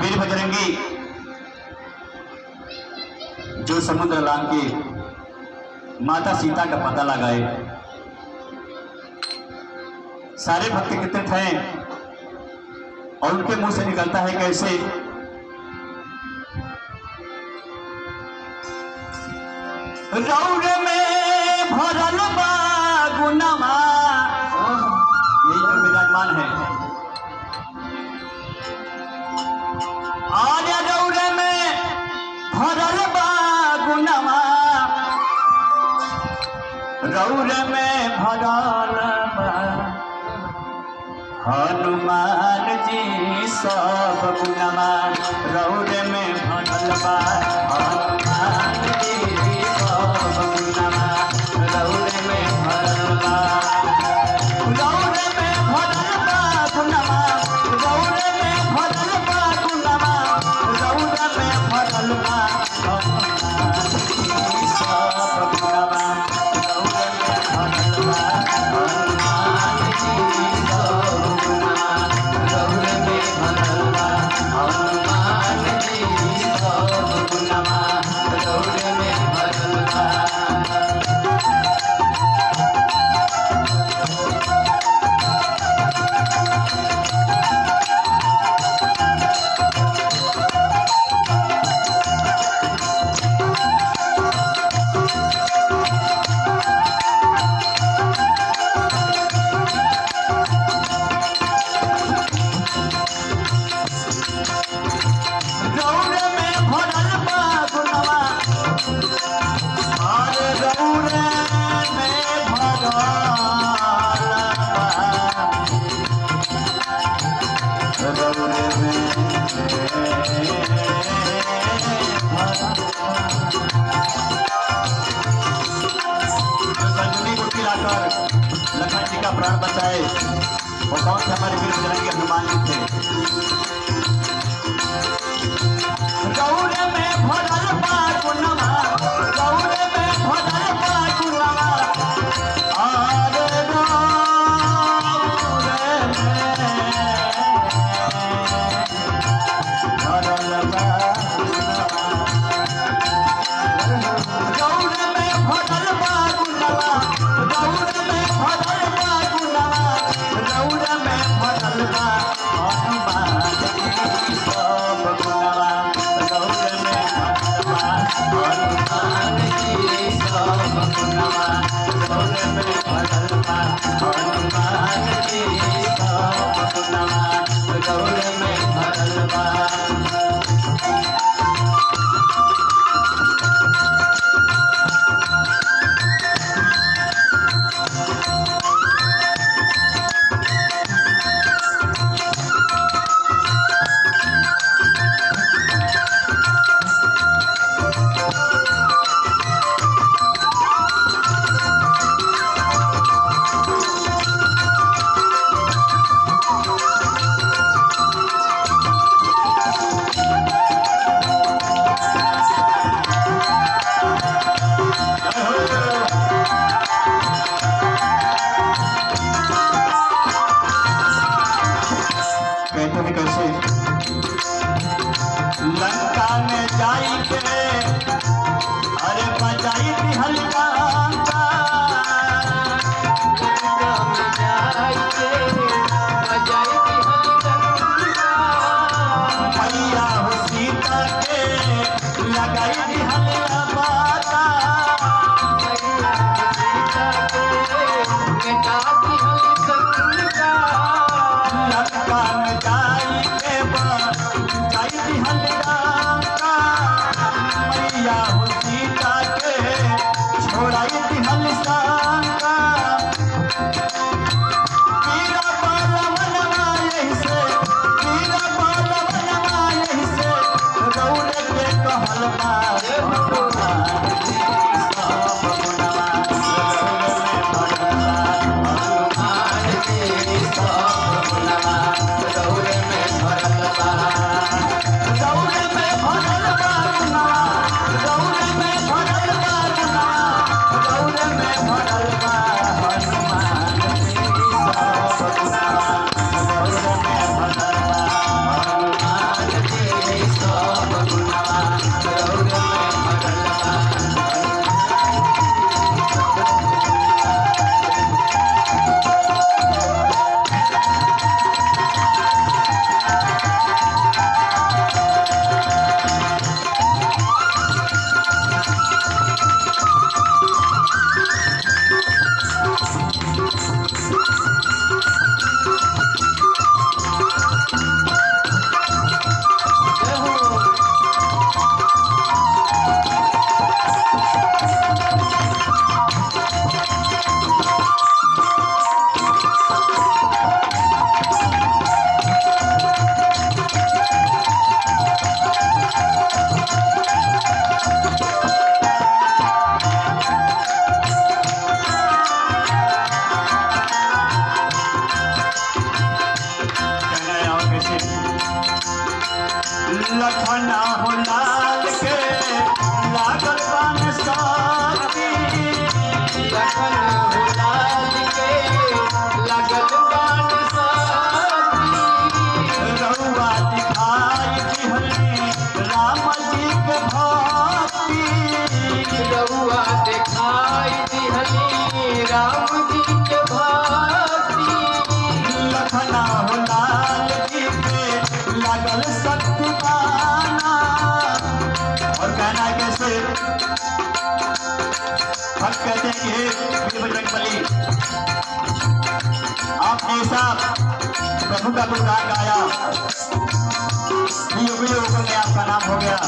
वीर बजरंगी जो समुद्र लांग के माता सीता का पता लगाए। सारे भक्त कितने हैं और उनके मुंह से निकलता है कैसे, रौर में भरल बा गुनमा, यही जो विराजमान है। आज रौर में भरल बा गुनमा, रौर में भरल बा हनुमान जी सब गुनमा, रौर में भरल बा हनुमान जी सब गुनमा, रौर में भरल बा, रौर में भरल बा गुनमा, रौर में भरल बा गुनमा, रौर में भरल बा हनुमान जी सब गुनमा, रौर में भरल बा हनुमान जी सब गुनमा, रौर में भरल बा हनुमान जी सब गुनमा, रौर में भरल बा। रौर में भरल बा गुनमा, अरे रौर में भरल बा, रौर में संजीवनी बूटी लाकर लखन जी का प्राण बचाए, वो कौन से हमारे वीर बजरंगी हनुमान जी थे। रौर में भरल बा गुनमा, रौर में भरल बा गुनमा, अरे रौर में भरल बा गुनमा, रौर में भरल बा गुनमा, रौर में भरल बा गुनमा, रौर में भरल बा हनुमान जी सब गुनमा, रौर में भरल बा हनुमान जी सब गुनमा, रौर में भरल बा हनुमान जी सब गुनमा, रौर में भरल बा। कहते हैं कैसे, लंका में जाई के अरे बजाई दिहल लंका, लंका में जाई के बजाई दिहल लंका, मैया हो सीता के लगाई दिहल बाता, मैया हो सीता के बेटा दिहल लंका, लंका में जाई के बजाई दिहल लंका, मैया हो सीता के छोड़ाई दिहल शंका, वीरा बलवनवा यही से, वीरा बलवनवा यही से, रौर के कहल बा हनुमान जी सब गुनमा, रौर में भरल बा हनुमान जी सब गुनमा, रौर में भरल बा, रौर में भरल बा गुनमा, रौर में भरल बा गुनमा, रौर में भरल बा हनुमान जी सब गुनमा, रौर में भरल बा हनुमान जी लखना हो लाल के लागल बान साथी, लखन हो लाल के लागल बान साथी। रउआ दिखाई दिहली राम जी के भक्ति, रउआ दिखाई दिहली राम जी के भक्ति। लखना हो लाल जी के लागल शक्ति पाना। और कहना कैसे भक्त कहते हैं कि हे बजरंगबली, आपने ऐसा प्रभु का गुणगान गाया, युग युग में आपका नाम हो गया।